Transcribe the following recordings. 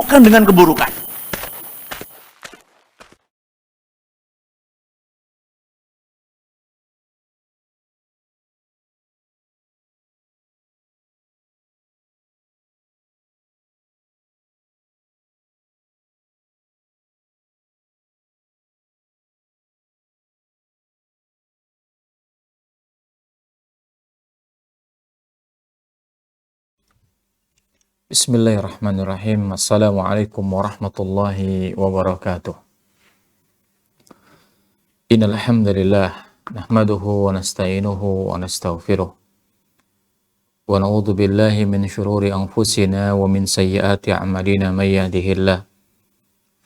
didoakan dengan keburukan. Bismillahirrahmanirrahim. Assalamualaikum warahmatullahi wabarakatuh. Innal hamdalillah nahmaduhu wa nasta'inuhu wa nastaghfiruh wa na'udzu billahi min shururi anfusina wa min sayyiati a'malina may yahdihillah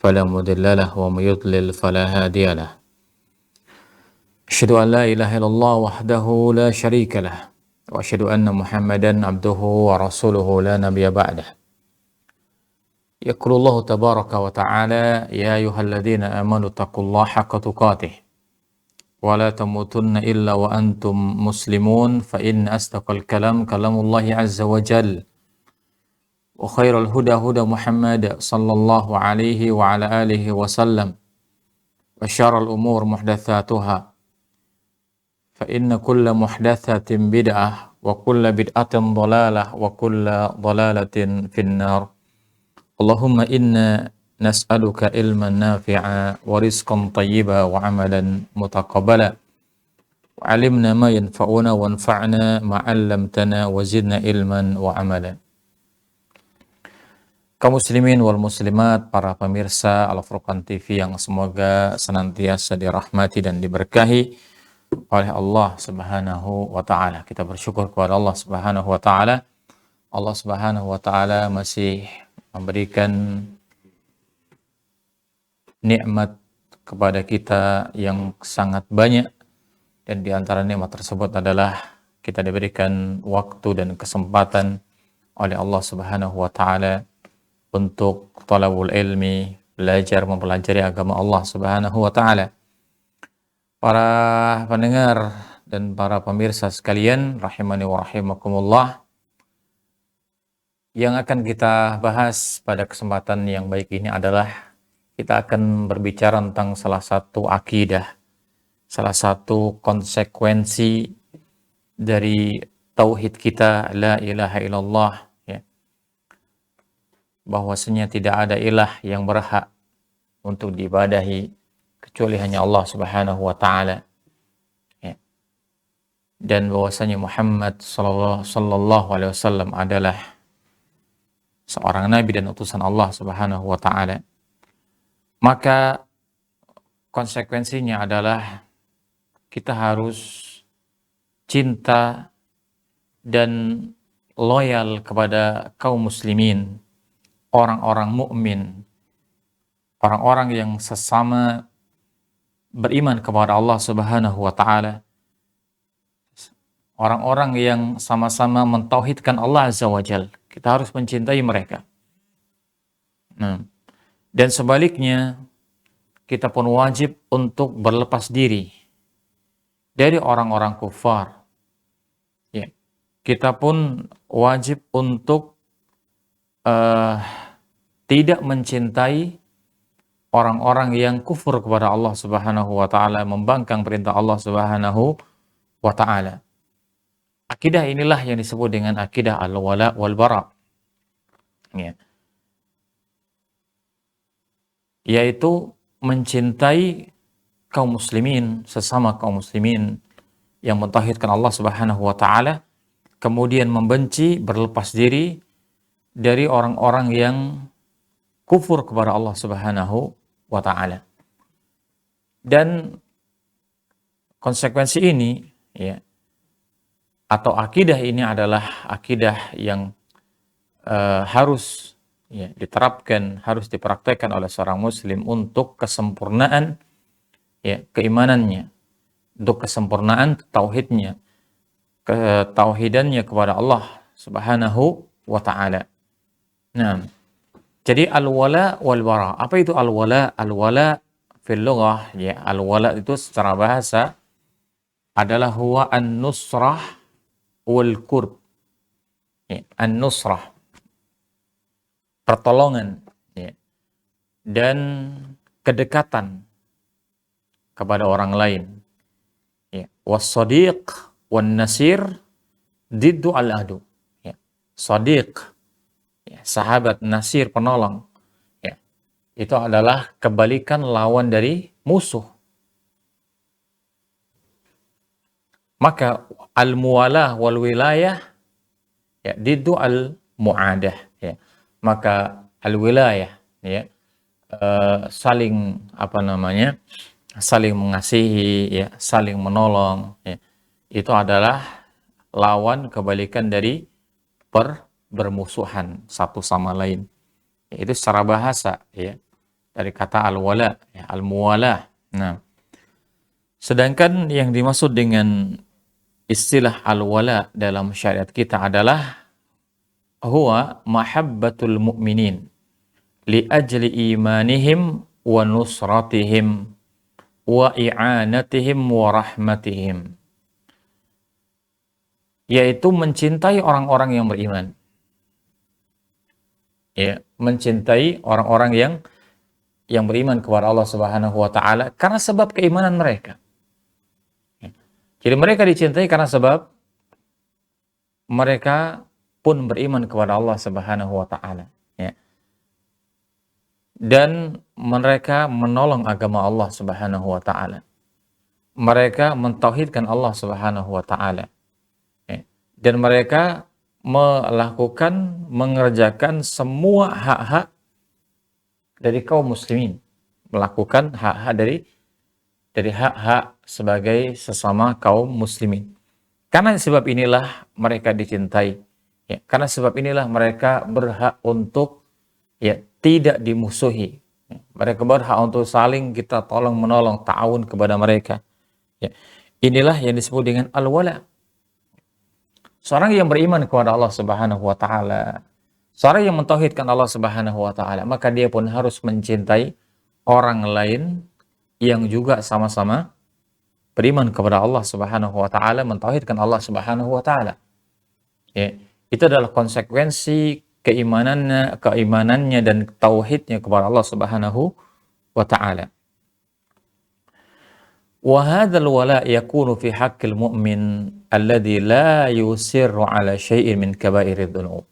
fala mudilla lahu wa may yudlil fala hadiyalah. Asyhadu an la ilaha illallah wahdahu la syarika lah wa asyhadu anna Muhammadan abduhu wa rasuluhu la nabiyya ba'dah. يقول الله تبارك وتعالى يا أيها الذين آمنوا اتقوا الله حق تقاته ولا تموتن إلا وأنتم مسلمون فإن أصدق الكلام كلام الله عز وجل وخير الهدى هدى محمد صلى الله عليه وعلى آله وسلم وشر الأمور محدثاتها فإن كل محدثة بدعة وكل بدعة ضلالة وكل ضلالة في النار Allahumma inna nas'aluka ilman nafi'a wa rizqan tayyiba wa amalan mutaqabbala wa alimna ma yanfa'una wa anfa'na ma 'allamtana wa zidna ilman wa amalan. Kaum muslimin wal muslimat, para pemirsa Al-Furqan TV yang semoga senantiasa dirahmati dan diberkahi oleh Allah Subhanahu wa taala. Kita bersyukur kepada Allah Subhanahu wa taala. Allah Subhanahu wa taala masih memberikan nikmat kepada kita yang sangat banyak, dan di antara nikmat tersebut adalah kita diberikan waktu dan kesempatan oleh Allah Subhanahu wa taala untuk thalabul ilmi, belajar mempelajari agama Allah Subhanahu wa taala. Para pendengar dan para pemirsa sekalian rahimani wa rahimakumullah, yang akan kita bahas pada kesempatan yang baik ini adalah kita akan berbicara tentang salah satu akidah, salah satu konsekuensi dari tauhid kita, la ilaha illallah, ya. Bahwasanya tidak ada ilah yang berhak untuk diibadahi kecuali hanya Allah Subhanahu wa taala. Ya. Dan bahwasanya Muhammad sallallahu alaihi wasallam adalah seorang nabi dan utusan Allah Subhanahu wa taala. Maka konsekuensinya adalah kita harus cinta dan loyal kepada kaum muslimin, orang-orang mukmin, orang-orang yang sesama beriman kepada Allah Subhanahu wa taala, orang-orang yang sama-sama mentauhidkan Allah Azza wa Jalla. Kita harus mencintai mereka. Nah, dan sebaliknya, kita pun wajib untuk berlepas diri dari orang-orang kufar. Ya, kita pun wajib untuk tidak mencintai orang-orang yang kufur kepada Allah Subhanahu wa taala, membangkang perintah Allah Subhanahu wa taala. Akidah inilah yang disebut dengan akidah al-wala wal bara. Ya. Yaitu mencintai kaum muslimin, sesama kaum muslimin yang mentauhidkan Allah Subhanahu wa taala, kemudian membenci, berlepas diri dari orang-orang yang kufur kepada Allah Subhanahu wa taala. Dan konsekuensi ini, ya, atau akidah ini adalah akidah yang harus, ya, diterapkan, harus dipraktekkan oleh seorang muslim untuk kesempurnaan, ya, keimanannya, untuk kesempurnaan tauhidnya, ketauhidannya kepada Allah Subhanahu wa taala. Nah, jadi al-wala wal bara. Apa itu al-wala? Al-wala fil lughah, ya, al-wala itu secara bahasa adalah huwa an-nusrah wal qurb. Ya, an-nusrah, pertolongan, ya, dan kedekatan kepada orang lain. Ya. Was-sadiq wan-nasir diddu al-adu. Ya. Sadiq, ya, sahabat, nasir, penolong. Ya. Itu adalah kebalikan lawan dari musuh. Maka al-muwalah wal wilayah, ya, diddu al-mu'adah. Ya. Maka al-wilayah, ya, saling saling mengasihi, ya, saling menolong, ya, itu adalah lawan kebalikan dari bermusuhan satu sama lain. Itu secara bahasa, ya, dari kata al-wala, ya, al-muwalah. Nah, sedangkan yang dimaksud dengan istilah al-wala dalam syariat kita adalah huwa mahabbatul mu'minin li ajli imanihim wa nusratihim wa i'anatihim wa rahmatihim, yaitu mencintai orang-orang yang beriman, ya, mencintai orang-orang yang beriman kepada Allah Subhanahu wa taala karena sebab keimanan mereka. Jadi mereka dicintai karena sebab mereka pun beriman kepada Allah Subhanahu wa taala, ya. Dan mereka menolong agama Allah Subhanahu wa taala. Mereka mentauhidkan Allah Subhanahu wa taala. Ya. Dan mereka mengerjakan semua hak-hak dari kaum muslimin, melakukan hak-hak dari hak-hak sebagai sesama kaum muslimin. Karena sebab inilah mereka dicintai. Ya, karena sebab inilah mereka berhak untuk, ya, tidak dimusuhi. Ya, mereka berhak untuk saling kita tolong menolong, ta'awun kepada mereka. Ya, inilah yang disebut dengan al-wala. Seorang yang beriman kepada Allah Subhanahu wa taala, seorang yang mentauhidkan Allah Subhanahu wa taala, maka dia pun harus mencintai orang lain yang juga sama-sama beriman kepada Allah Subhanahu wa taala, mentauhidkan Allah Subhanahu wa taala. Ya, itu adalah konsekuensi keimanannya dan tauhidnya kepada Allah Subhanahu wa taala. Wa hadzal wala yakunu fi haqqil mu'min alladhi la yusirru ala syai'in min kaba'irid dzunub.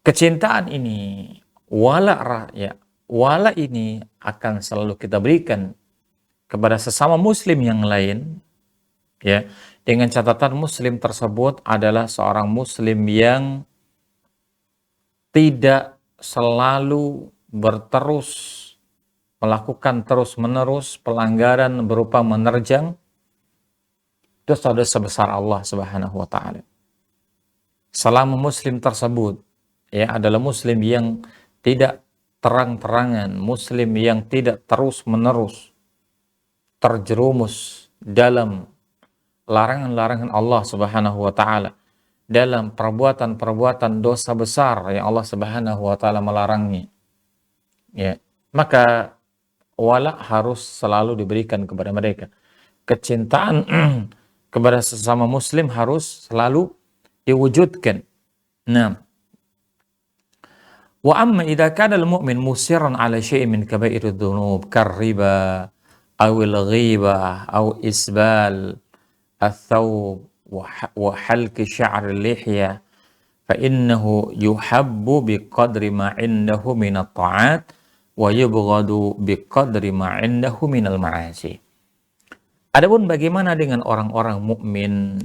Kecintaan ini, wala ini akan selalu kita berikan kepada sesama muslim yang lain, ya, dengan catatan muslim tersebut adalah seorang muslim yang tidak selalu melakukan terus-menerus pelanggaran berupa menerjang dosa-dosa besar Allah Subhanahu wa taala. Selama muslim tersebut, ya, adalah muslim yang tidak terang-terangan, muslim yang tidak terus-menerus terjerumus dalam larangan-larangan Allah Subhanahu wa taala, dalam perbuatan-perbuatan dosa besar yang Allah Subhanahu wa taala melarangnya. Ya, maka wala harus selalu diberikan kepada mereka. Kecintaan kepada sesama muslim harus selalu diwujudkan. Nah, wa amma idza kana al-mu'min musirran 'ala syai'in min kaba'irid dzunub kar-riba awil ghibah aw isbal الثوب وحلق شعر اللحية فإنه يحب بقدر ما عنده من الطاعات ويبغض بقدر ما عنده من المعاصي. Adapun bagaimana dengan orang-orang mukmin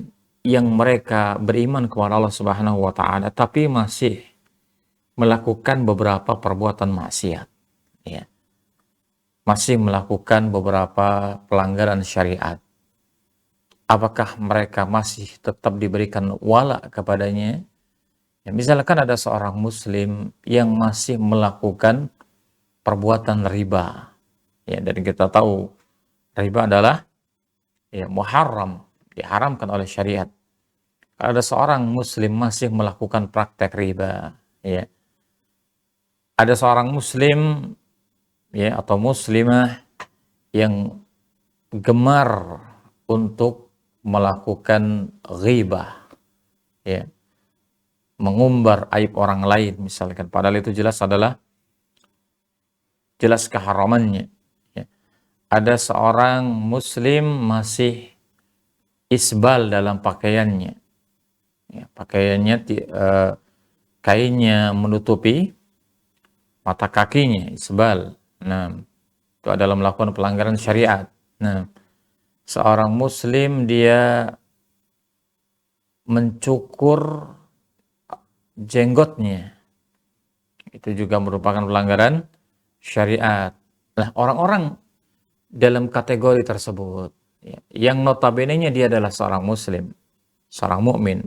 yang mereka beriman kepada Allah Subhanahu wa taala tapi masih melakukan beberapa perbuatan maksiat, ya. Masih melakukan beberapa pelanggaran syariat. Apakah mereka masih tetap diberikan wala kepadanya? Ya, misalkan ada seorang muslim yang masih melakukan perbuatan riba. Ya, dan kita tahu riba adalah, ya, muharram, diharamkan oleh syariat. Kalau ada seorang muslim masih melakukan praktek riba, ya. Ada seorang muslim, ya, atau muslimah yang gemar untuk melakukan ghibah, ya, mengumbar aib orang lain misalkan, padahal itu jelas adalah jelas keharamannya. Ya. Ada seorang muslim masih isbal dalam pakaiannya. Ya, pakaiannya kainnya menutupi mata kakinya, isbal. Nah, itu adalah melakukan pelanggaran syariat. Nah, seorang muslim dia mencukur jenggotnya, itu juga merupakan pelanggaran syariat. Nah, orang-orang dalam kategori tersebut, ya, yang notabene-nya dia adalah seorang muslim, seorang mukmin,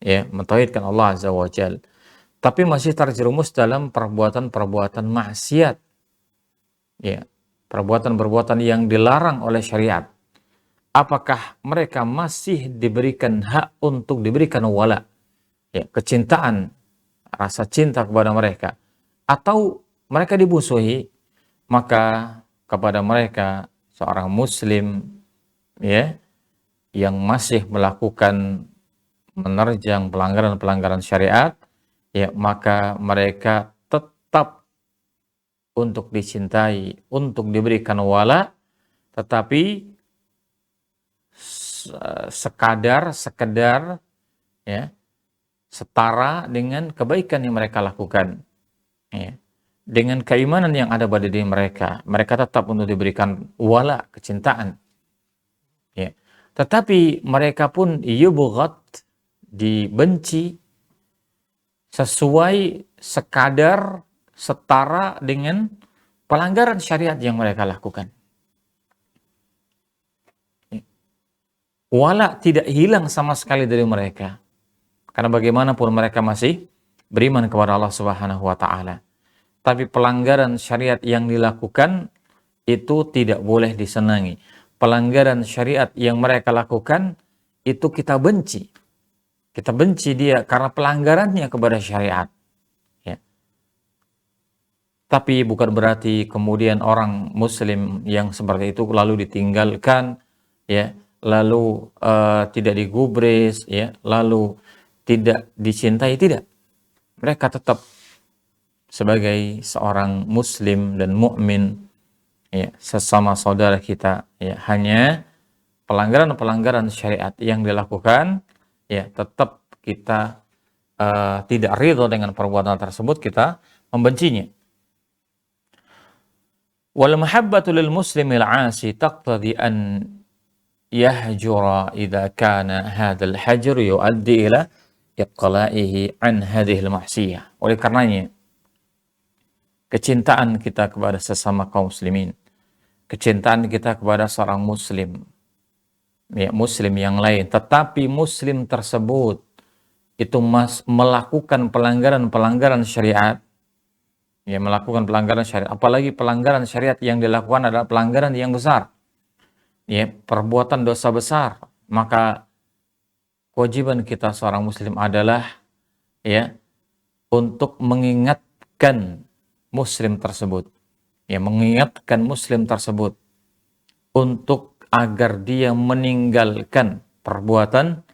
ya, mentauhidkan Allah Azza wa Jalla, tapi masih terjerumus dalam perbuatan-perbuatan maksiat, ya, perbuatan-perbuatan yang dilarang oleh syariat. Apakah mereka masih diberikan hak untuk diberikan wala, ya, kecintaan, rasa cinta kepada mereka, atau mereka dimusuhi? Maka kepada mereka, seorang muslim, ya, yang masih melakukan, menerjang pelanggaran-pelanggaran syariat, ya, maka mereka tetap untuk dicintai, untuk diberikan wala, tetapi sekedar, ya, setara dengan kebaikan yang mereka lakukan, ya. Dengan keimanan yang ada pada diri mereka, mereka tetap untuk diberikan wala, kecintaan, ya. Tetapi mereka pun yubghat, dibenci sesuai sekadar, setara dengan pelanggaran syariat yang mereka lakukan. Wala tidak hilang sama sekali dari mereka, karena bagaimanapun mereka masih beriman kepada Allah Subhanahu wa taala. Tapi pelanggaran syariat yang dilakukan itu tidak boleh disenangi. Pelanggaran syariat yang mereka lakukan itu kita benci. Kita benci dia karena pelanggarannya kepada syariat. Ya. Tapi bukan berarti kemudian orang muslim yang seperti itu lalu ditinggalkan, ya, lalu tidak digubris, ya, lalu tidak dicintai, tidak. Mereka tetap sebagai seorang muslim dan mukmin, ya, sesama saudara kita, ya. Hanya pelanggaran-pelanggaran syariat yang dilakukan, ya, tetap kita tidak ridho dengan perbuatan tersebut, kita membencinya. Wal mahabbatu lil muslimil 'asi taqtadi an yahjura idza kana hadzal hajr yuaddi ila iqla'ihi an hadhihi al ma'siyah. Oleh karenanya, kecintaan kita kepada sesama kaum muslimin, kecintaan kita kepada seorang muslim, ya, muslim yang lain, tetapi muslim tersebut itu melakukan pelanggaran-pelanggaran syariat, ya, melakukan pelanggaran syariat, apalagi pelanggaran syariat yang dilakukan adalah pelanggaran yang besar, ya, perbuatan dosa besar, maka kewajiban kita seorang muslim adalah, ya, untuk mengingatkan muslim tersebut, ya, mengingatkan muslim tersebut untuk agar dia meninggalkan perbuatan,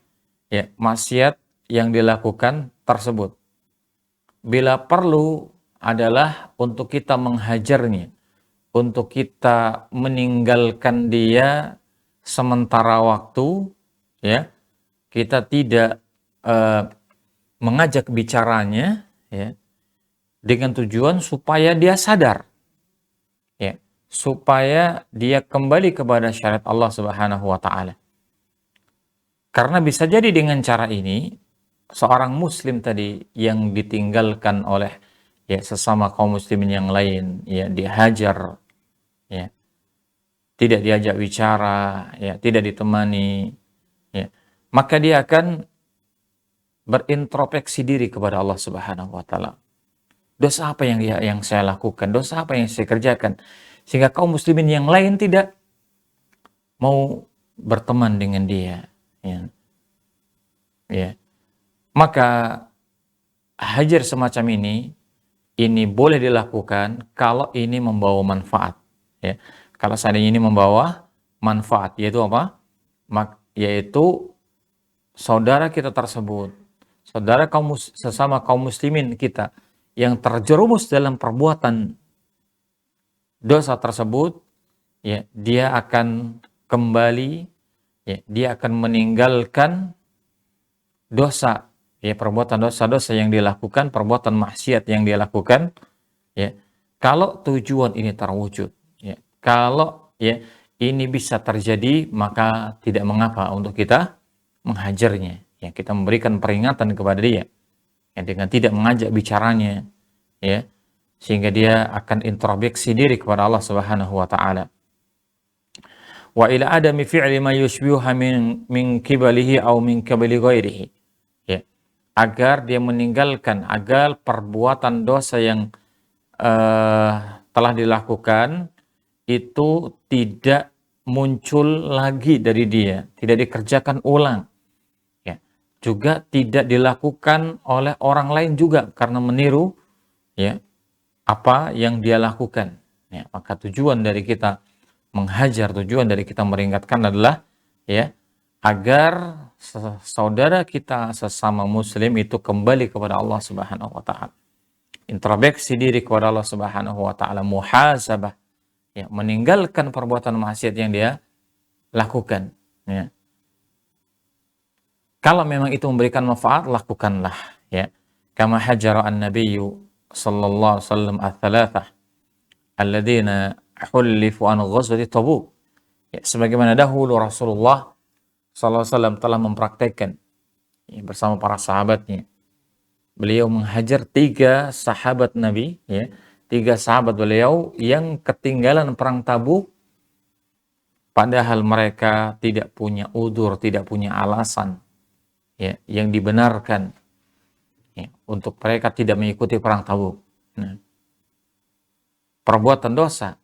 ya, maksiat yang dilakukan tersebut. Bila perlu adalah untuk kita menghajarnya, untuk kita meninggalkan dia sementara waktu, ya, kita tidak mengajak bicaranya, ya, dengan tujuan supaya dia sadar, ya, supaya dia kembali kepada syariat Allah Subhanahu wa taala. Karena bisa jadi dengan cara ini seorang muslim tadi yang ditinggalkan oleh, ya, sesama kaum muslimin yang lain, ya, dihajar, ya, tidak diajak bicara, ya, tidak ditemani, ya, maka dia akan berintrospeksi diri kepada Allah Subhanahu wa taala. Dosa apa yang saya lakukan? Dosa apa yang saya kerjakan sehingga kaum muslimin yang lain tidak mau berteman dengan dia, ya. Ya. Maka hajar semacam ini boleh dilakukan kalau ini membawa manfaat, ya. Kalau seandainya ini membawa manfaat, yaitu apa? Yaitu saudara kita tersebut, saudara sesama kaum muslimin kita yang terjerumus dalam perbuatan dosa tersebut, ya, dia akan kembali, ya, dia akan meninggalkan dosa, ya, perbuatan dosa-dosa yang dia lakukan, perbuatan maksiat yang dia lakukan, ya. Kalau tujuan ini terwujud, ya, kalau, ya, ini bisa terjadi, maka tidak mengapa untuk kita menghajarnya, ya, kita memberikan peringatan kepada dia, ya, dengan tidak mengajak bicaranya, ya, sehingga dia akan introspeksi diri kepada Allah Subhanahu wa taala. Wa ila adami fi'li ma yushbihuha min qibalihi aw min qibali ghairihi. Ya. Agar dia meninggalkan, agar perbuatan dosa yang telah dilakukan itu tidak muncul lagi dari dia, tidak dikerjakan ulang. Ya. Juga tidak dilakukan oleh orang lain juga karena meniru, ya, apa yang dia lakukan. Ya, maka tujuan dari kita menghajar, tujuan dari kita meringatkan adalah, ya, agar saudara kita sesama muslim itu kembali kepada Allah Subhanahu wa taala. Introspeksi diri kepada Allah Subhanahu wa taala, muhasabah, ya, meninggalkan perbuatan maksiat yang dia lakukan, ya. Kalau memang itu memberikan manfaat, lakukanlah, ya. Kama hajara an-nabiyyu sallallahu alaihi wasallam ats-tsalatsah alladzina hullifu an ghazwati Tabuk. Ya, sebagaimana dahulu Rasulullah sallallahu alaihi wasallam telah mempraktekkan, ya, bersama para sahabatnya. Beliau menghajar 3 sahabat Nabi, ya, 3 sahabat beliau yang ketinggalan perang Tabuk, padahal mereka tidak punya udzur, tidak punya alasan, ya, yang dibenarkan, ya, untuk mereka tidak mengikuti perang Tabuk. Nah, perbuatan dosa.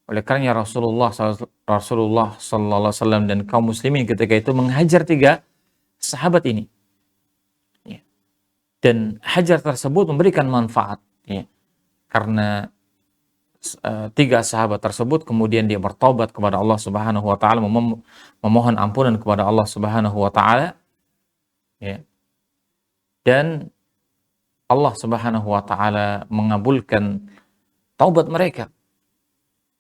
Oleh karena Rasulullah sallallahu alaihi wasallam dan kaum muslimin ketika itu menghajar 3 sahabat ini. Ya. Dan hajar tersebut memberikan manfaat, ya. Karena 3 sahabat tersebut kemudian dia bertobat kepada Allah Subhanahu wa taala, memohon ampunan kepada Allah Subhanahu wa taala, ya. Dan Allah Subhanahu wa taala mengabulkan taubat mereka.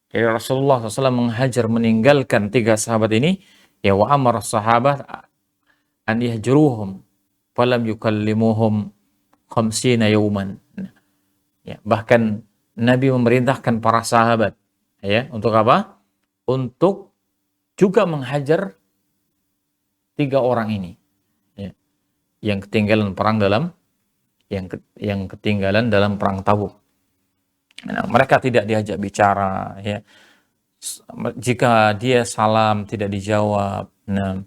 Jadi Rasulullah SAW menghajar, meninggalkan 3 sahabat ini, ya, wa amara sahabat an yahjuruhum falam yukallimuhum khamsina yawman. Ya, bahkan Nabi memerintahkan para sahabat, ya, untuk apa? Untuk juga menghajar 3 orang ini, ya, yang ketinggalan perang dalam yang ketinggalan dalam perang Tabuk. Nah, mereka tidak diajak bicara, ya. Jika dia salam tidak dijawab. Nah,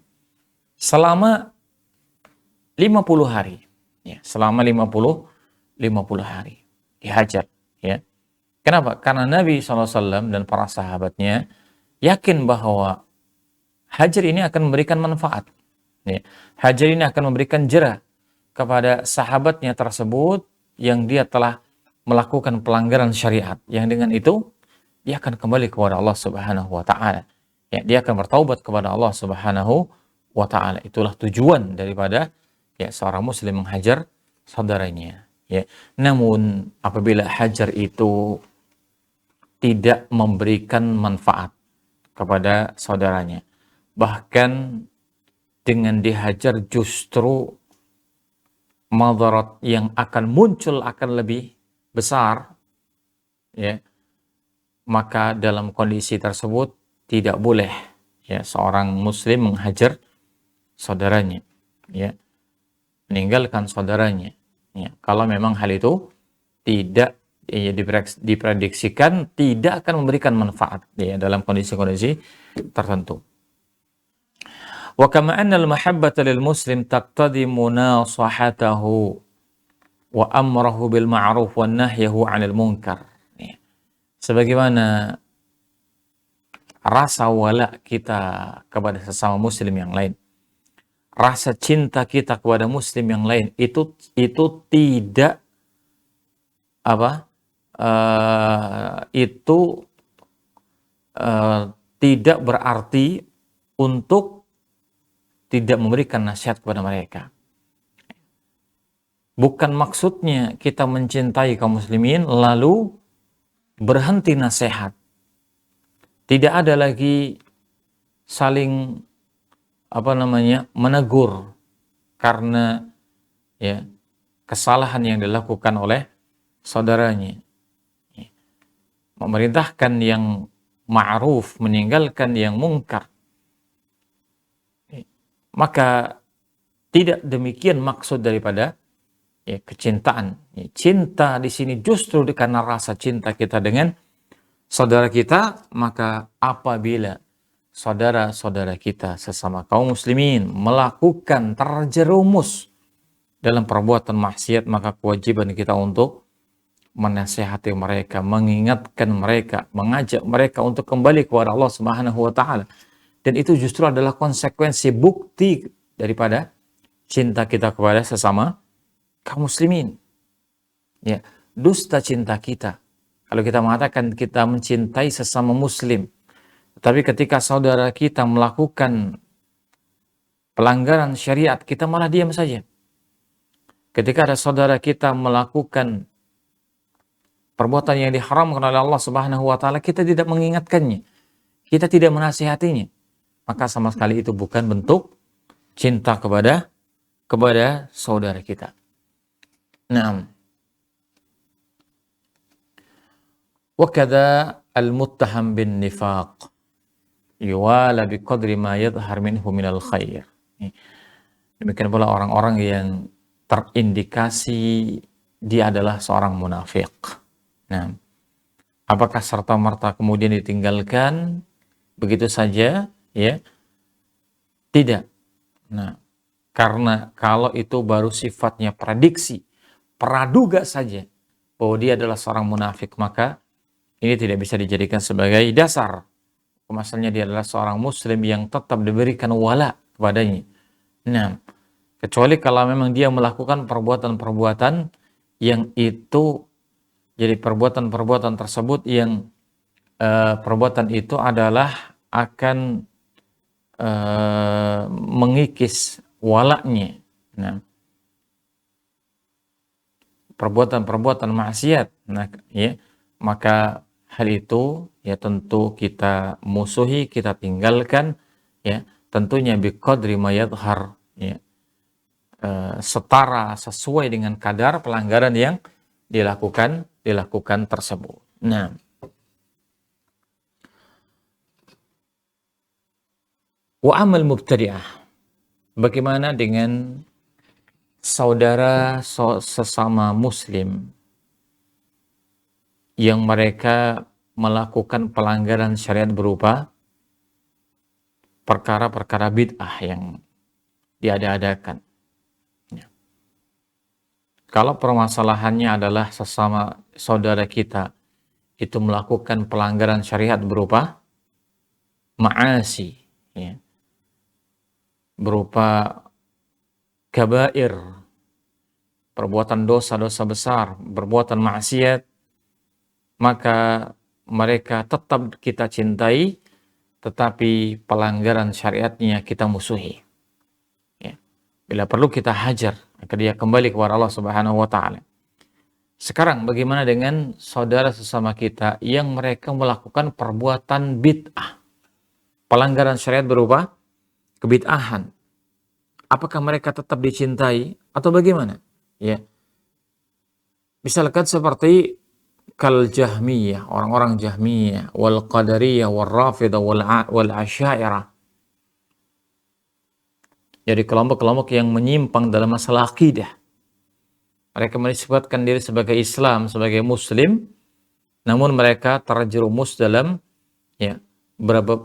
selama 50 hari, ya, selama 50 hari dihajar, ya. Kenapa? Karena Nabi SAW dan para sahabatnya yakin bahwa hajar ini akan memberikan manfaat, ya. Hajar ini akan memberikan jera kepada sahabatnya tersebut yang dia telah melakukan pelanggaran syariat, yang dengan itu dia akan kembali kepada Allah Subhanahu wa taala. Ya, dia akan bertaubat kepada Allah Subhanahu wa taala. Itulah tujuan daripada, ya, seorang muslim menghajar saudaranya, ya. Namun apabila hajar itu tidak memberikan manfaat kepada saudaranya, bahkan dengan dihajar justru madarat yang akan muncul akan lebih besar, ya, maka dalam kondisi tersebut tidak boleh, ya, seorang muslim menghajar saudaranya, ya, meninggalkan saudaranya, ya, kalau memang hal itu tidak, ya, diprediksikan tidak akan memberikan manfaat, ya, dalam kondisi-kondisi tertentu. Wa kama anna al-mahabbata lil muslim taqtadi munasahatahu wa amrahu bil ma'ruf wa nahyahu 'anil munkar. Ya. Sebagaimana rasa wala kita kepada sesama muslim yang lain, rasa cinta kita kepada muslim yang lain itu tidak apa? Itu tidak berarti untuk tidak memberikan nasihat kepada mereka. Bukan maksudnya kita mencintai kaum muslimin lalu berhenti nasihat. Tidak ada lagi saling menegur karena ya kesalahan yang dilakukan oleh saudaranya. Memerintahkan yang ma'ruf, meninggalkan yang mungkar. Maka tidak demikian maksud daripada kecintaan. Cinta di sini justru karena rasa cinta kita dengan saudara kita, maka apabila saudara-saudara kita sesama kaum muslimin melakukan terjerumus dalam perbuatan maksiat, maka kewajiban kita untuk menasihati mereka, mengingatkan mereka, mengajak mereka untuk kembali kepada Allah Subhanahu wa taala. Dan itu justru adalah konsekuensi bukti daripada cinta kita kepada sesama kaum muslimin. Ya, dusta cinta kita. Kalau kita mengatakan kita mencintai sesama muslim, tapi ketika saudara kita melakukan pelanggaran syariat, kita malah diam saja. Ketika ada saudara kita melakukan perbuatan yang diharamkan oleh Allah Subhanahu wa taala, kita tidak mengingatkannya. Kita tidak menasihatinya. Maka sama sekali itu bukan bentuk cinta kepada saudara kita. Naam. Wa kadza al-muttaham bin nifaq yuwala biqadri ma yadhhar minhu minal khair. Demikian pula orang-orang yang terindikasi dia adalah seorang munafik. Nah, apakah serta-merta kemudian ditinggalkan begitu saja? Ya, tidak. Nah, karena kalau itu baru sifatnya prediksi, praduga saja bahwa dia adalah seorang munafik, maka ini tidak bisa dijadikan sebagai dasar. Masalahnya dia adalah seorang muslim yang tetap diberikan wala kepadanya. Nah, kecuali kalau memang dia melakukan perbuatan-perbuatan yang itu, jadi perbuatan-perbuatan tersebut yang perbuatan itu adalah akan mengikis walaknya. Nah, perbuatan-perbuatan maksiat, nah, ya, maka hal itu ya tentu kita musuhi, kita tinggalkan, ya, tentunya biqadri ma yadhhar, ya, setara sesuai dengan kadar pelanggaran yang dilakukan tersebut. Nah, wa amal mubtadi'ah, bagaimana dengan saudara sesama muslim yang mereka melakukan pelanggaran syariat berupa perkara-perkara bid'ah yang diada-adakan. Ya. Kalau permasalahannya adalah sesama saudara kita itu melakukan pelanggaran syariat berupa ma'asi, ya, berupa kabair, perbuatan dosa-dosa besar, perbuatan maksiat, maka mereka tetap kita cintai, tetapi pelanggaran syariatnya kita musuhi. Ya. Bila perlu kita hajar agar dia kembali kepada Allah Subhanahu wa taala. Sekarang bagaimana dengan saudara sesama kita yang mereka melakukan perbuatan bid'ah? Pelanggaran syariat berupa kebid'ahan. Apakah mereka tetap dicintai atau bagaimana? Ya. Misalkan seperti kal Jahmiyah, orang-orang Jahmiyah, wal Qadariyah, wal Rafidah, wal Asy'ariyah. Jadi kelompok-kelompok yang menyimpang dalam masalah akidah. Mereka menisbatkan diri sebagai Islam, sebagai Muslim, namun mereka terjerumus dalam ya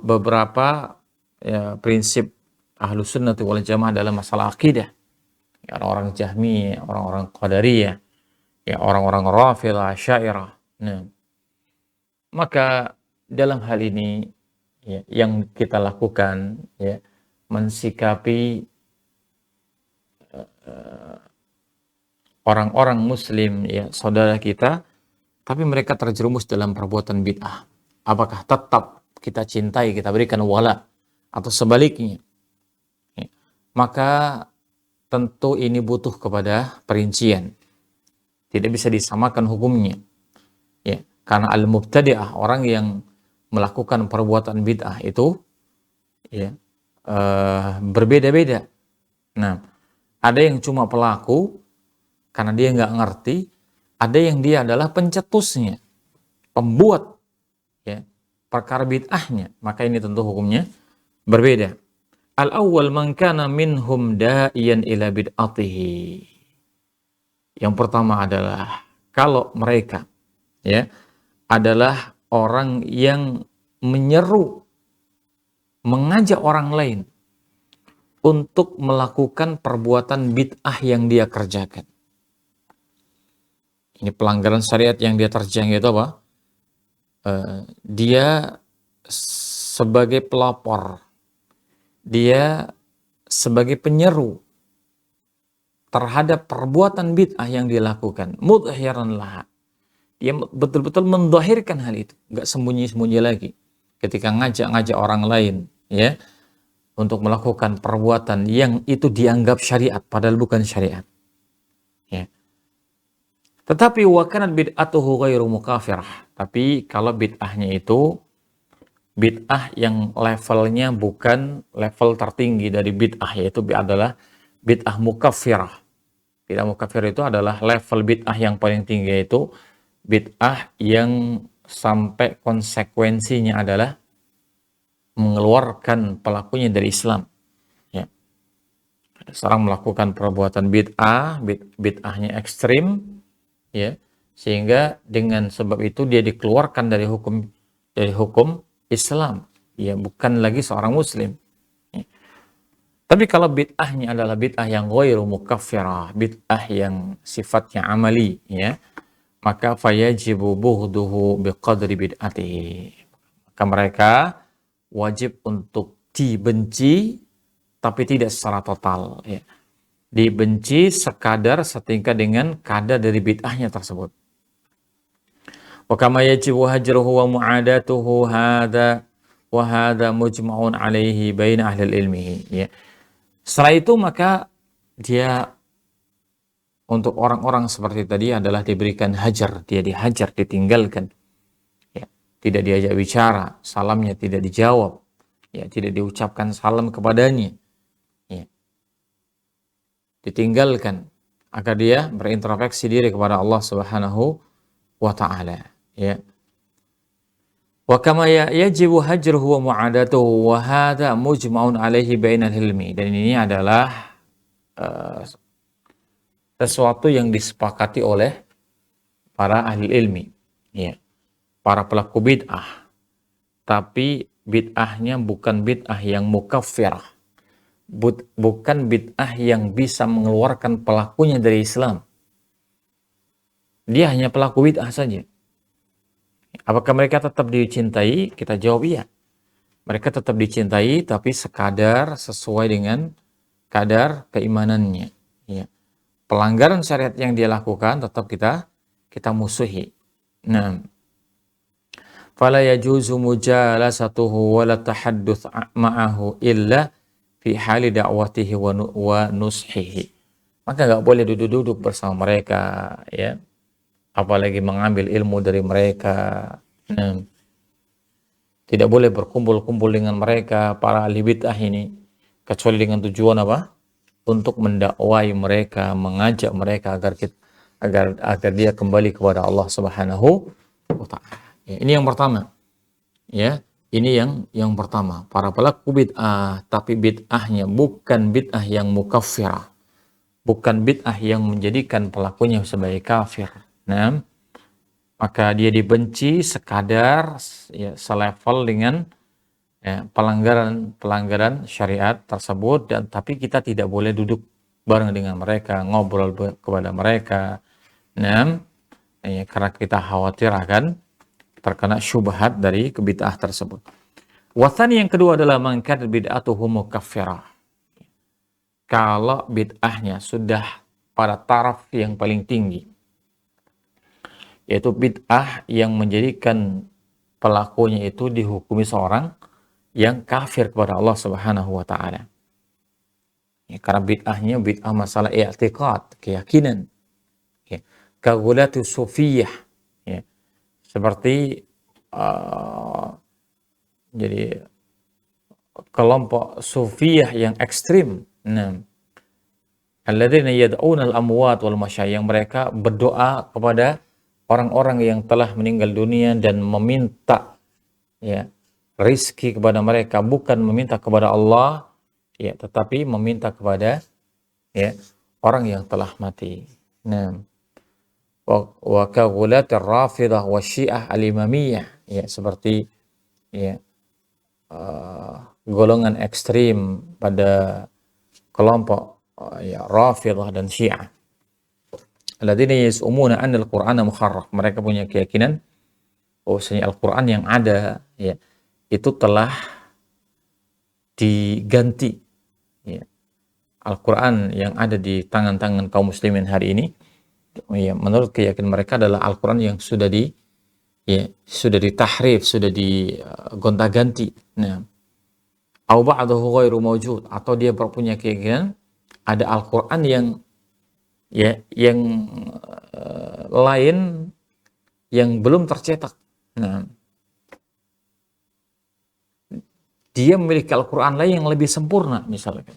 beberapa ya, prinsip Ahlus Sunnah wal Jamaah dalam masalah akidah. Ya, orang-orang Jahmiyah, orang-orang Qadariyah, ya, orang-orang Rafidah, Asy'ariyah. Nah, maka dalam hal ini ya, yang kita lakukan ya mensikapi orang-orang muslim ya saudara kita, tapi mereka terjerumus dalam perbuatan bid'ah. Apakah tetap kita cintai, kita berikan wala, atau sebaliknya? Ya. Maka tentu ini butuh kepada perincian. Tidak bisa disamakan hukumnya. Ya. Karena al-mubtadi'ah, orang yang melakukan perbuatan bid'ah itu ya berbeda-beda. Nah, ada yang cuma pelaku karena dia nggak ngerti, ada yang dia adalah pencetusnya, pembuat ya perkara bid'ahnya, maka ini tentu hukumnya berbeda. Al-awwal man kana minhum da'iyan ila bid'atihi. Yang pertama adalah kalau mereka ya adalah orang yang menyeru, mengajak orang lain untuk melakukan perbuatan bid'ah yang dia kerjakan. Ini pelanggaran syariat yang dia terjang, itu apa? Dia sebagai pelapor, dia sebagai penyeru terhadap perbuatan bid'ah yang dia lakukan. Mudhiran laha. Dia betul-betul mendahirkan hal itu, nggak sembunyi-sembunyi lagi. Ketika ngajak-ngajak orang lain, ya, untuk melakukan perbuatan yang itu dianggap syariat, padahal bukan syariat. Ya. Tetapi wa kanat bid'atuhu ghairu mukafirah. Tapi kalau bid'ahnya itu bid'ah yang levelnya bukan level tertinggi dari bid'ah, yaitu adalah bid'ah mukaffirah. Bid'ah mukaffirah itu adalah level bid'ah yang paling tinggi, yaitu bid'ah yang sampai konsekuensinya adalah mengeluarkan pelakunya dari Islam. Ya. Ada seorang melakukan perbuatan bid'ahnya ekstrim, ya, sehingga dengan sebab itu dia dikeluarkan dari hukum Islam, ya, bukan lagi seorang muslim. Ya. Tapi kalau bid'ahnya adalah bid'ah yang ghairu mukaffirah, bid'ah yang sifatnya amali, ya, maka fayajibu bughduhu biqadri bid'atihi. Maka mereka wajib untuk dibenci, tapi tidak secara total, ya. Dibenci sekadar setingkat dengan kadar dari bid'ahnya tersebut. Wa kama yajibu hajruhu wa mu'adatuhu hadha mujma'un alaihi baina ahli ilmihi, ya. Setelah itu maka dia, untuk orang-orang seperti tadi, adalah diberikan hajar, dia dihajar, ditinggalkan, ya. Tidak diajak bicara, salamnya tidak dijawab, ya, tidak diucapkan salam kepadanya, ya. Ditinggalkan agar dia berintrospeksi diri kepada Allah Subhanahu wa taala, ya. Wa kama yajibu hajruhu wa mu'adatuhu wa hadha mujma'un alaihi bainal ilmi. Dan ini adalah sesuatu yang disepakati oleh para ahli ilmi, ya, para pelaku bid'ah. Tapi bid'ahnya bukan bid'ah yang mukaffirah, bukan bid'ah yang bisa mengeluarkan pelakunya dari Islam. Dia hanya pelaku bid'ah saja. Apakah mereka tetap dicintai? Kita jawab iya. Mereka tetap dicintai, tapi sekadar sesuai dengan kadar keimanannya, ya. Pelanggaran syariat yang dia lakukan tetap kita musuhi. Nah, fala yajuzu mujalasatuhu wa la tahadduts ma'ahu illa fi hali da'watihi wa nushihi. Maka nggak boleh duduk-duduk bersama mereka, ya, apalagi mengambil ilmu dari mereka. Nah, tidak boleh berkumpul-kumpul dengan mereka, para ahli bid'ah ini, kecuali dengan tujuan apa? Untuk mendakwai mereka, mengajak mereka agar dia kembali kepada Allah Subhanahu wa taala. Ya, ini yang pertama. Ya, ini yang pertama. Para pelaku bid'ah, tapi bid'ahnya bukan bid'ah yang mukaffirah. Bukan bid'ah yang menjadikan pelakunya sebagai kafir. Nah, maka dia dibenci sekadar, ya, selevel dengan, ya, pelanggaran syariat tersebut, dan tapi kita tidak boleh duduk bareng dengan mereka, ngobrol kepada mereka. Nah, ya, karena kita khawatir akan terkena syubhat dari kebid'ah tersebut. Wathani, yang kedua adalah mangkad bid'atuhu mukaffirah. Kalau bid'ahnya sudah pada taraf yang paling tinggi, yaitu bid'ah yang menjadikan pelakunya itu dihukumi seorang yang kafir kepada Allah Subhanahu wa taala. Ya, karena bid'ahnya bid'ah masalah i'tiqad, keyakinan. Ya, kagulatu sufiyah, ya, seperti jadi kelompok sufiyah yang ekstrim. Nah, alladzina yad'una al-amwat wal masyayikh, yang mereka berdoa kepada orang-orang yang telah meninggal dunia dan meminta ya rizki kepada mereka, bukan meminta kepada Allah ya, tetapi meminta kepada ya orang yang telah mati. Nah, wa ka rafidah wa syiah al-imamiyah, ya seperti ya golongan ekstrim pada kelompok ya Rafidah dan Syiah. Alladzina yas'umuna anna al-Qur'ana muharraf. Mereka punya keyakinan bahwasanya Al-Qur'an yang ada ya itu telah diganti. Ya. Al-Qur'an yang ada di tangan-tangan kaum muslimin hari ini ya, menurut keyakinan mereka adalah Al-Qur'an yang sudah ditahrif, sudah digonta-ganti. Nah, au ba'dahu ghairu mawjud, atau dia punya keyakinan ada Al-Qur'an yang lain yang belum tercetak. Nah, dia memiliki Al-Qur'an lain yang lebih sempurna misalkan.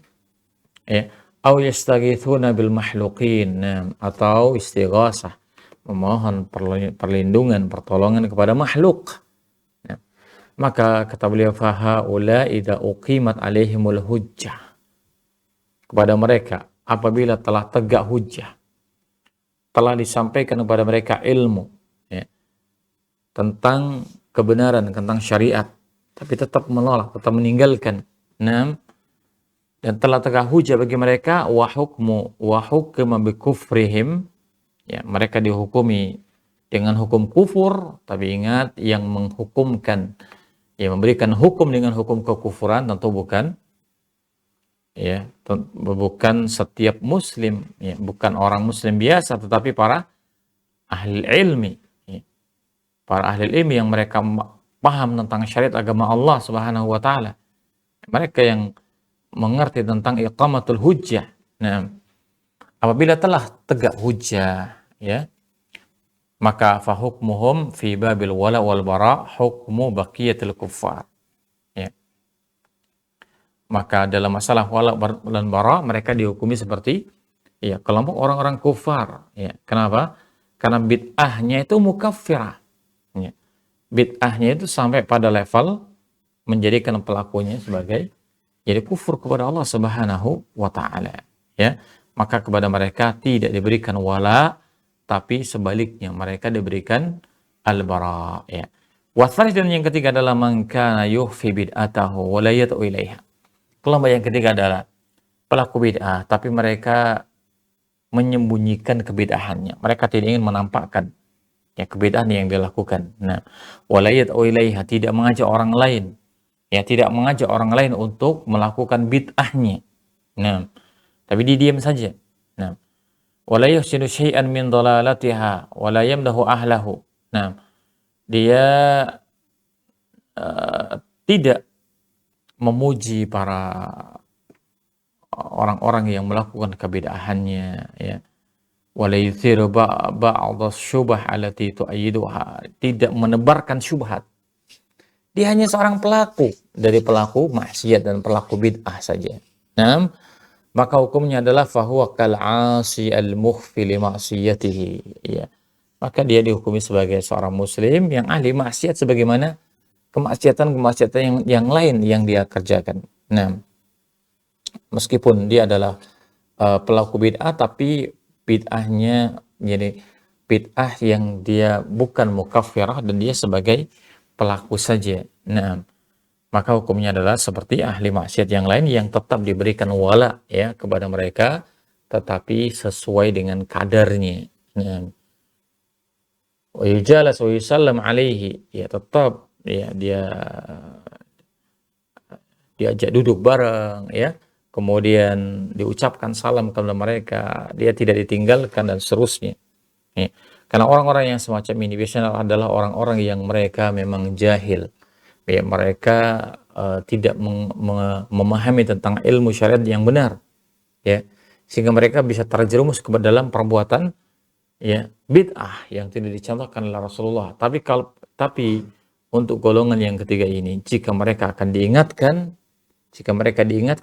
Ya, au yastaghithuna bil makhluqin, nah, atau istighasah, memohon perlindungan, pertolongan kepada makhluk. Nah, maka kata beliau, fahaula idza uqimat alaihimul hujjah, kepada mereka apabila telah tegak hujjah, telah disampaikan kepada mereka ilmu ya, tentang kebenaran, tentang syariat, tapi tetap menolak, tetap meninggalkan. Nah, dan telah tegak hujjah bagi mereka, wa hukma bi kufrihim, ya, mereka dihukumi dengan hukum kufur. Tapi ingat, yang menghukumkan, ya, memberikan hukum dengan hukum kekufuran tentu bukan setiap muslim, ya, bukan orang muslim biasa, tetapi para ahli ilmi, ya, para ahli ilmi yang mereka paham tentang syariat agama Allah Subhanahu wa taala. Mereka yang mengerti tentang iqamatul hujjah. Nah, apabila telah tegak hujjah, ya, maka fahukmuhum fi babil wala wal bara hukmu baqiyatil kuffar. Ya. Maka dalam masalah wala dan bara mereka dihukumi seperti ya kelompok orang-orang kufar. Ya. Kenapa? Karena bid'ahnya itu mukaffirah. Ya. Bid'ahnya itu sampai pada level menjadikan pelakunya sebagai jadi kufur kepada Allah Subhanahu wa taala. Ya. Maka kepada mereka tidak diberikan wala, tapi sebaliknya mereka diberikan al-bara, ya. Wasalis, dan yang ketiga adalah man kana yukhfi bid'atahu wa la yad'u ilaiha. Kelompok yang ketiga adalah pelaku bid'ah tapi mereka menyembunyikan kebid'ahannya. Mereka tidak ingin menampakkan ya kebid'ahan yang dilakukan. Nah, wa la yad'u ilaiha, tidak mengajak orang lain. Ya, tidak mengajak orang lain untuk melakukan bid'ahnya. Nah, tapi dia diam saja. Nah, wala yuhsinu syai'an min dhalalatiha wala yamdahu ahlahu. Nah, dia tidak memuji para orang-orang yang melakukan kebid'ahannya, ya. Wala yuthiru ba'dha syubah allati tu'ayyiduha, tidak menebarkan syubhat. Dia hanya seorang pelaku dari pelaku maksiat dan pelaku bid'ah saja. Nah, maka hukumnya adalah fahuwa kal'asi al-mukhfi li ma'siyatihi, ya. Maka dia dihukumi sebagai seorang muslim yang ahli maksiat sebagaimana kemaksiatan yang lain yang dia kerjakan. Nah, meskipun dia adalah pelaku bid'ah, tapi bid'ahnya jadi bid'ah yang dia bukan mukaffirah dan dia sebagai pelaku saja. Nah, maka hukumnya adalah seperti ahli maksiat yang lain yang tetap diberikan wala ya kepada mereka, tetapi sesuai dengan kadarnya. Nah, wa yujalas wa yusallam alaihi, ya tetap ya dia diajak duduk bareng ya, kemudian diucapkan salam kepada mereka, dia tidak ditinggalkan dan seterusnya. Ya. Karena orang-orang yang semacam ini biasanya adalah orang-orang yang mereka memang jahil. Ya, mereka tidak memahami tentang ilmu syariat yang benar. Ya. Sehingga mereka bisa terjerumus ke dalam perbuatan ya bid'ah yang tidak dicontohkan oleh Rasulullah. Tapi untuk golongan yang ketiga ini, jika mereka diingatkan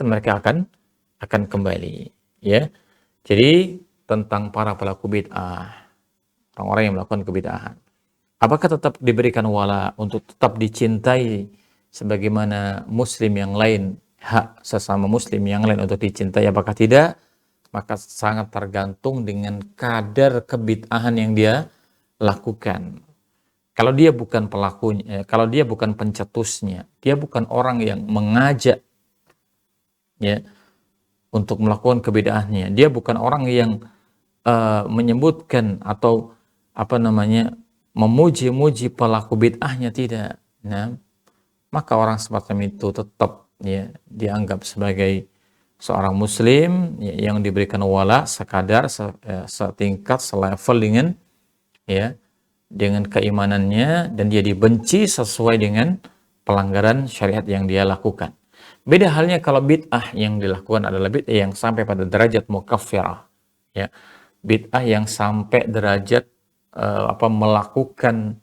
mereka akan kembali, ya. Jadi tentang para pelaku bid'ah, orang-orang yang melakukan kebid'ahan, apakah tetap diberikan wala untuk tetap dicintai sebagaimana muslim yang lain, hak sesama muslim yang lain untuk dicintai, apakah tidak? Maka sangat tergantung dengan kadar kebid'ahan yang dia lakukan. Kalau dia bukan pelakunya, kalau dia bukan pencetusnya, dia bukan orang yang mengajak, ya, untuk melakukan kebid'ahannya, dia bukan orang yang menyebutkan atau memuji-muji pelaku bid'ahnya, tidak. Nah, maka orang semacam itu tetap, ya, dianggap sebagai seorang muslim, ya, yang diberikan wala sekadar, setingkat, selevel dengan, ya, dengan keimanannya, dan dia dibenci sesuai dengan pelanggaran syariat yang dia lakukan. Beda halnya kalau bid'ah yang dilakukan adalah bid'ah yang sampai pada derajat mukaffirah, ya, bid'ah yang sampai derajat melakukan,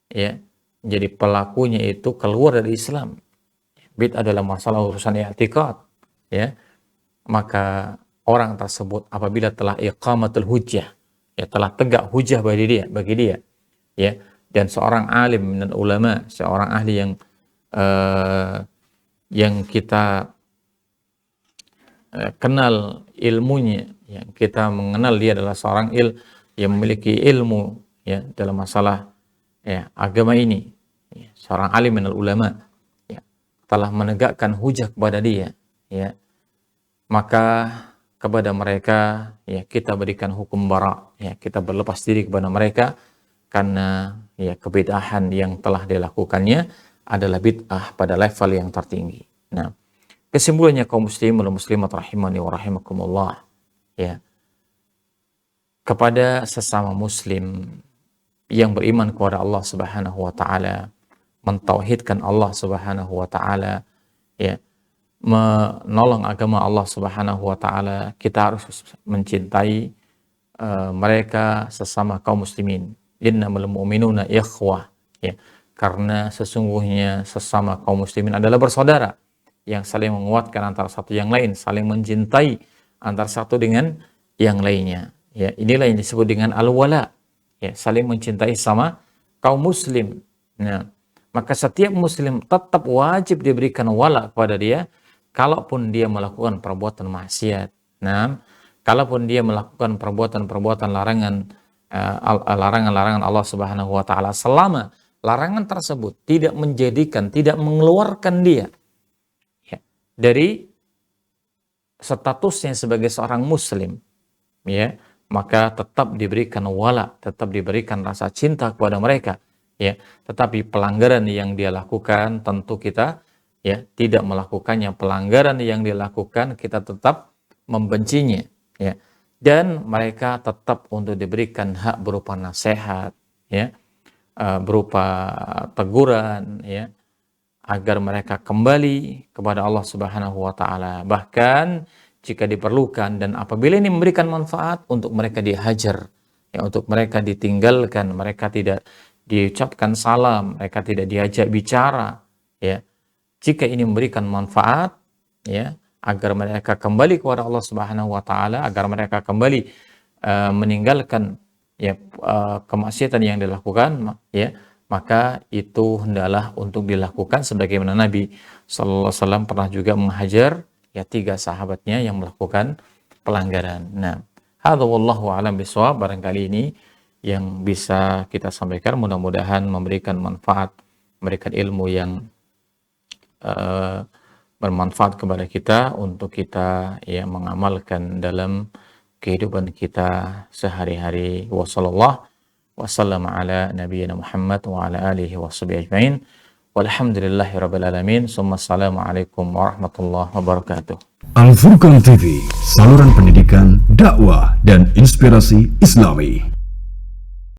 ya, jadi pelakunya itu keluar dari Islam. Bid'ah adalah masalah urusan i'tiqad, ya, maka orang tersebut apabila telah iqamatul hujjah, ya, telah tegak hujjah bagi dia, ya, dan seorang alim dan ulama, seorang ahli yang kita kenal ilmunya, yang kita mengenal dia adalah seorang yang memiliki ilmu, ya, dalam masalah, ya, agama ini, ya, seorang alim dan ulama, ya, telah menegakkan hujjah kepada dia, ya, maka kepada mereka, ya, kita berikan hukum bara', ya, kita berlepas diri kepada mereka karena, ya, kebid'ahan yang telah dilakukannya adalah bid'ah pada level yang tertinggi. Nah, kesimpulannya kaum muslimin dan muslimat rahimani wa rahimakumullah, ya, kepada sesama muslim yang beriman kepada Allah Subhanahu wa taala, mentauhidkan Allah Subhanahu wa taala, ya, menolong agama Allah Subhanahu wa taala, kita harus mencintai mereka sesama kaum muslimin. Innamal mu'minuna ikhwah, ya, karena sesungguhnya sesama kaum muslimin adalah bersaudara yang saling menguatkan antara satu yang lain, saling mencintai antara satu dengan yang lainnya. Ya, inilah yang disebut dengan al-wala, ya, saling mencintai sama kaum muslim. Nah, maka setiap muslim tetap wajib diberikan wala kepada dia, kalaupun dia melakukan perbuatan maksiat. Nah, kalaupun dia melakukan perbuatan-perbuatan larangan Allah Subhanahu wa taala, selama larangan tersebut tidak mengeluarkan dia, ya, dari statusnya sebagai seorang muslim, ya, maka tetap diberikan wala, tetap diberikan rasa cinta kepada mereka, ya. Tetapi pelanggaran yang dia lakukan, tentu kita, ya, tidak melakukannya. Pelanggaran yang dilakukan kita tetap membencinya, ya, dan mereka tetap untuk diberikan hak berupa nasihat, ya, berupa teguran, ya, agar mereka kembali kepada Allah Subhanahu wa taala. Bahkan jika diperlukan dan apabila ini memberikan manfaat, untuk mereka dihajar, ya, untuk mereka ditinggalkan, mereka tidak diucapkan salam, mereka tidak diajak bicara, ya. Jika ini memberikan manfaat, ya, agar mereka kembali kepada Allah Subhanahu wa taala, agar mereka kembali meninggalkan, ya, kemaksiatan yang dilakukan, ya, maka itu hendaklah untuk dilakukan sebagaimana Nabi sallallahu alaihi wasallam pernah juga menghajar, ya, 3 sahabatnya yang melakukan pelanggaran. Nah, hadza wallahu a'lam bishawab. Barangkali ini yang bisa kita sampaikan, mudah-mudahan memberikan manfaat, memberikan ilmu yang bermanfaat kepada kita untuk kita, ya, mengamalkan dalam kehidupan kita sehari-hari. Wassallallahu wasallam ala nabiyyina Muhammad wa ala alihi washabihi ajmain. Walhamdulillahirabbil alamin. Assalamualaikum warahmatullahi wabarakatuh. Al Furqan TV, saluran pendidikan, dakwah dan inspirasi Islami.